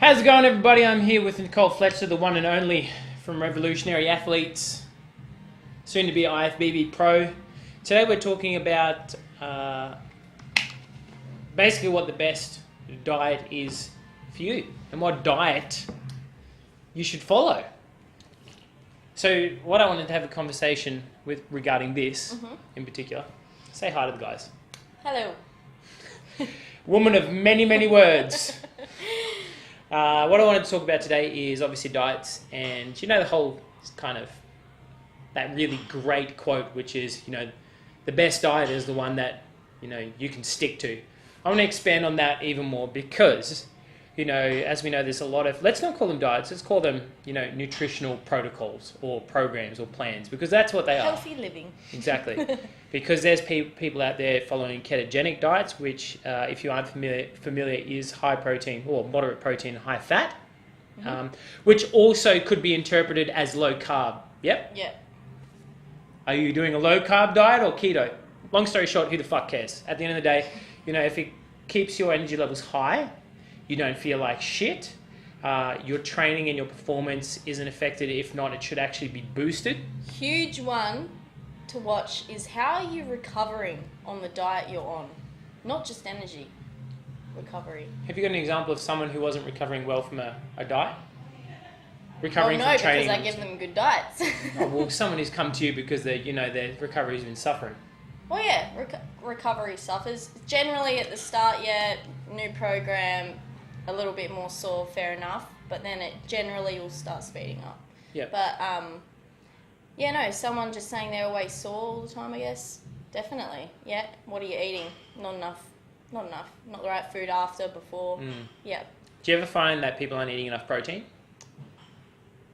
How's it going, everybody? I'm here with Nicole Fletcher, the one and only from Revolutionary Athletes, soon to be IFBB Pro. Today we're talking about basically what the best diet is for you and what diet you should follow. So what I wanted to have a conversation with regarding this in particular, say hi to the guys. Hello. Woman of many, many words. What I wanted to talk about today is obviously diets, and you know the whole kind of that really great quote, which is, you know, the best diet is the one that, you know, you can stick to. I want to expand on that even more because, you know, as we know, there's a lot of, let's not call them diets, let's call them, you know, nutritional protocols or programs or plans, because that's what they are. Healthy living. Exactly. Because there's people out there following ketogenic diets, which, if you aren't familiar, is high protein or moderate protein, high fat, which also could be interpreted as low carb. Yep. Yeah. Are you doing a low carb diet or keto? Long story short, who the fuck cares? At the end of the day, you know, if it keeps your energy levels high, you don't feel like shit, your training and your performance isn't affected. If not, it should actually be boosted. Huge one to watch is how are you recovering on the diet you're on? Not just energy, recovery. Have you got an example of someone who wasn't recovering well from a diet? Recovering no, from training? because I give them good diets. Oh, well, someone who's come to you because their recovery's been suffering. Well, yeah, recovery suffers. Generally at the start, yeah, new program, a little bit more sore, fair enough, but then it generally will start speeding up. Yeah. But, yeah, no, someone just saying they're always sore all the time, I guess, definitely. Yeah, what are you eating? Not enough. Not the right food after, before. Yeah. Do you ever find that people aren't eating enough protein?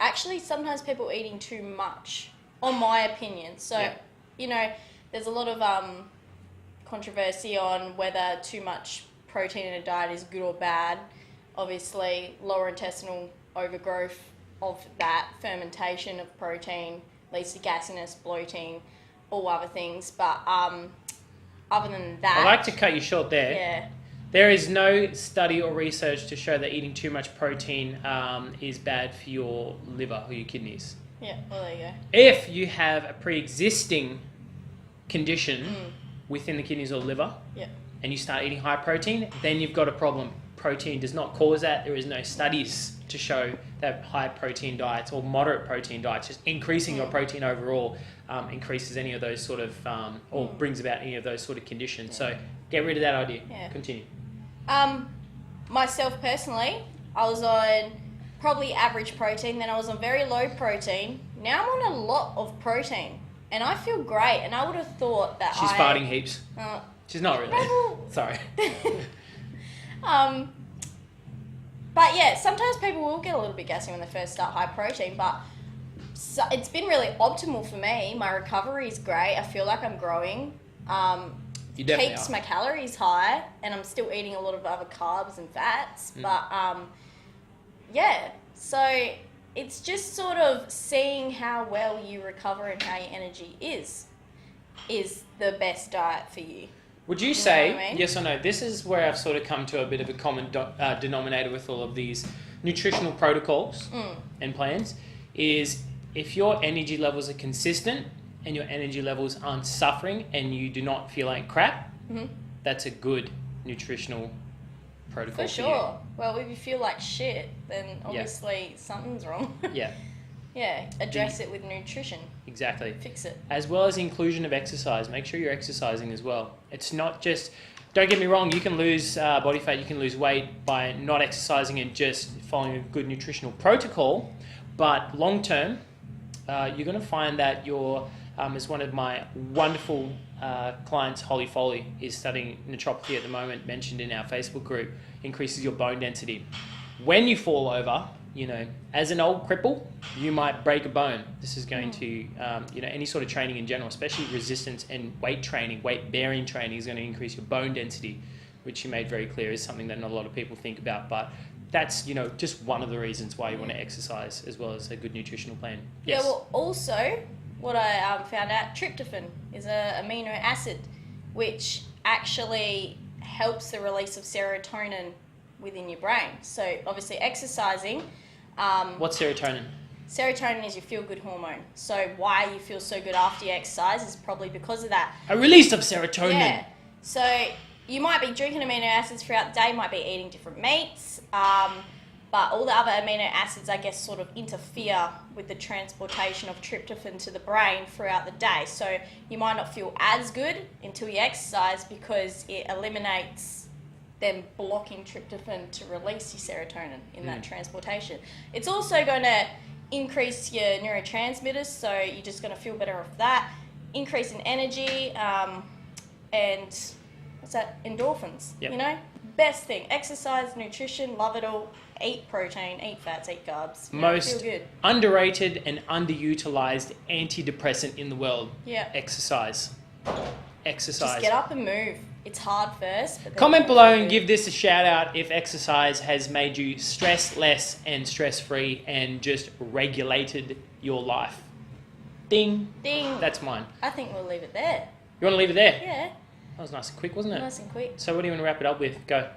Actually, sometimes people are eating too much, on my opinion. So, you know, there's a lot of controversy on whether too much protein in a diet is good or bad. Obviously, lower intestinal overgrowth of that, fermentation of protein leads to gassiness, bloating, all other things. But other than that... I'd like to cut you short there. Yeah. There is no study or research to show that eating too much protein is bad for your liver or your kidneys. Yeah, well, there you go. If you have a pre-existing condition within the kidneys or liver, and you start eating high protein, then you've got a problem. Protein does not cause that. There is no studies to show that high protein diets or moderate protein diets, just increasing your protein overall, increases any of those sort of, or brings about any of those sort of conditions. So get rid of that idea. Yeah. Continue. Myself personally, I was on probably average protein, then I was on very low protein. Now I'm on a lot of protein, and I feel great, and I would have thought that She's farting heaps. She's not really. Sorry. But yeah, sometimes people will get a little bit gassy when they first start high protein, but it's been really optimal for me. My recovery is great. I feel like I'm growing. You definitely Keeps are. my calories high, and I'm still eating a lot of other carbs and fats. But yeah, so it's just sort of seeing how well you recover and how your energy is the best diet for you. Would you say, what I mean? yes or no, this is where I've sort of come to a bit of a common denominator with all of these nutritional protocols and plans, is if your energy levels are consistent and your energy levels aren't suffering and you do not feel like crap, that's a good nutritional protocol For sure. Well, if you feel like shit, then obviously something's wrong. Yeah. Yeah, address it with nutrition. Exactly. Fix it. As well as inclusion of exercise. Make sure you're exercising as well. It's not just, don't get me wrong, you can lose body fat, you can lose weight by not exercising and just following a good nutritional protocol, but long term, you're going to find that your, as one of my wonderful clients, Holly Foley, is studying naturopathy at the moment, mentioned in our Facebook group, increases your bone density. When you fall over, you know, as an old cripple, you might break a bone. This is going to, you know, any sort of training in general, especially resistance and weight training, weight bearing training is going to increase your bone density, which you made very clear is something that not a lot of people think about. But that's, you know, just one of the reasons why you want to exercise as well as a good nutritional plan. Yes. Yeah, well, also, what I found out, tryptophan is an amino acid, which actually helps the release of serotonin within your brain. So obviously exercising. What's serotonin? Serotonin is your feel-good hormone. So why you feel so good after you exercise is probably because of that. A release of serotonin. Yeah. So you might be drinking amino acids throughout the day, might be eating different meats, but all the other amino acids, I guess, sort of interfere with the transportation of tryptophan to the brain throughout the day. So you might not feel as good until you exercise because it eliminates them blocking tryptophan to release your serotonin in that transportation. It's also going to increase your neurotransmitters, so you're just going to feel better off that. Increase in energy, and what's that? Endorphins. Yep. You know, best thing. Exercise, nutrition, love it all. Eat protein, eat fats, eat carbs. Most feel good. underrated and underutilized antidepressant in the world. Yeah. Exercise. Just get up and move. It's hard first. But then Comment below and give this a shout out if exercise has made you stress less and stress free and just regulated your life. Ding. Ding. That's mine. I think we'll leave it there. You want to leave it there? Yeah. That was nice and quick, wasn't it? Nice and quick. So what do you want to wrap it up with? Go.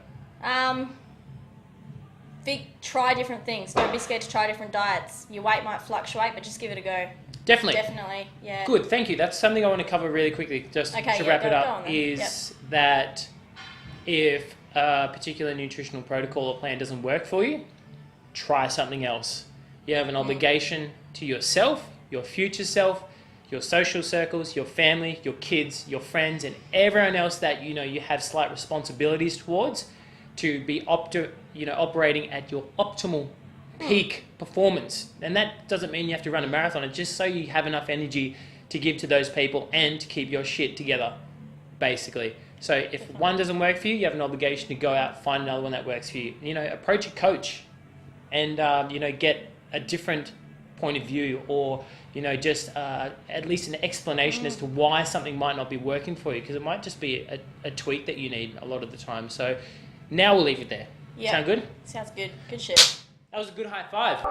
Try different things. Don't be scared to try different diets. Your weight might fluctuate, but just give it a go. Definitely. Definitely, yeah. Good, thank you. That's something I want to cover really quickly, just Okay, to yeah, wrap it go up, on then. is that if a particular nutritional protocol or plan doesn't work for you, try something else. You have an obligation to yourself, your future self, your social circles, your family, your kids, your friends, and everyone else that you have slight responsibilities towards to be operating at your optimal peak performance. And that doesn't mean you have to run a marathon. It's just so you have enough energy to give to those people and to keep your shit together, basically. So if one doesn't work for you, you have an obligation to go out, find another one that works for you. Approach a coach and, get a different point of view, or, just at least an explanation as to why something might not be working for you, because it might just be a tweak that you need a lot of the time. So now we'll leave it there. Yeah. Sound good? Sounds good. Good shit. That was a good high five.